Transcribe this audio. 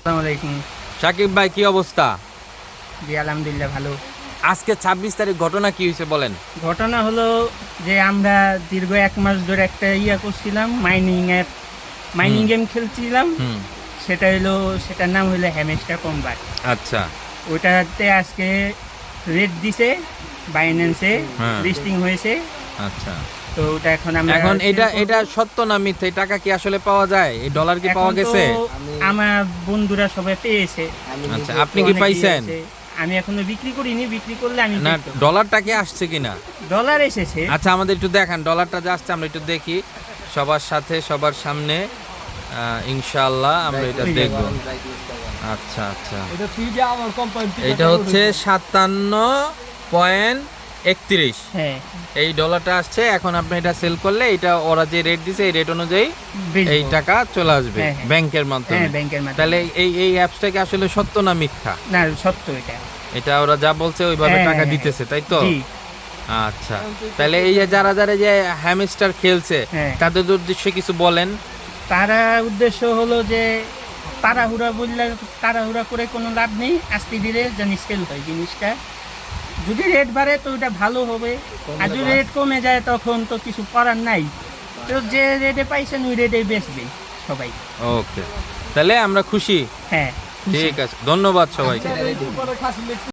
আসসালামু আলাইকুম। সাকিব ভাই, কি অবস্থা? জি আলহামদুলিল্লাহ ভালো। আজকে 26 তারিখ, ঘটনা কি হয়েছে বলেন? ঘটনা হলো যে আমরা দীর্ঘ 1 মাস ধরে একটা করছিলাম, মাইনিং হুম। গেম খেলছিলাম। হুম। সেটার নাম হলো হ্যামস্টার কম্বাট। আচ্ছা। ওটাতে আজকে রেট দিছে, বাইন্যান্সে হ্যাঁ। লিস্টিং হয়েছে। আচ্ছা, তো ওটা এখন আমরা এখন sell এটা করব। এটা সত্য না মিথ্যা? এই টাকা কি আসলে পাওয়া যায়? এই ডলার কি এখন পাওয়া তো গেছে? আমার বন্ধুরা সবাই পেয়েছে। আচ্ছা, আপনি কি অনেকেই পাইছেন? আছে। আমি এখনো বিক্রি করিনি, বিক্রি করলে আমি না, দেখতে পাবো। ডলারটা কি আসছে কিনা? ডলার এসেছে। আচ্ছা, আমাদের একটু দেখান ডলারটা যা আসছে, আমরা একটু দেখি সবার সাথে, সবার সামনে। ইনশাআল্লাহ আমরা এটা ওই যে। দেখব। আচ্ছা আচ্ছা, এটা হচ্ছে 57.31। হ্যাঁ, এই ডলারটা আসছে। এখন আপনি এটা সেল করলে, এটা ওরা যে রেট দিছে এই রেট অনুযায়ী বেচবো। এই টাকা চলে আসবে হ্যাঁ, হ্যাঁ। ব্যাংকের মাধ্যমে। হ্যাঁ, ব্যাংকের মাধ্যমে। তাহলে এই অ্যাপসটা কি আসলে সত্য না মিথ্যা? না, সত্য এটা। এটা ওরা যা বলছে ওইভাবে হ্যাঁ, টাকা হ্যাঁ, দিতেছে, তাই তো? জি। আচ্ছা, তাহলে এই যে যারা যারা যে হ্যামস্টার খেলছে হ্যাঁ। তাদের উদ্দেশ্যে কিছু বলেন। তারা উদ্দেশ্য হলো যে তাড়াহুড়া করে কোনো লাভ নেই। আস্তে ধীরে জানি সেল হয় জিনিসটা। যদি রেট বাড়ে তো ওটা ভালো হবে, আর যদি রেট কমে যায় তখন তো কিছু করার নাই। তো যে রেটে পাইছেন ওই রেটে বেচবে সবাই। ওকে, তাহলে আমরা খুশি। হ্যাঁ, খুশি। ঠিক আছে, ধন্যবাদ সবাইকে। আচ্ছা।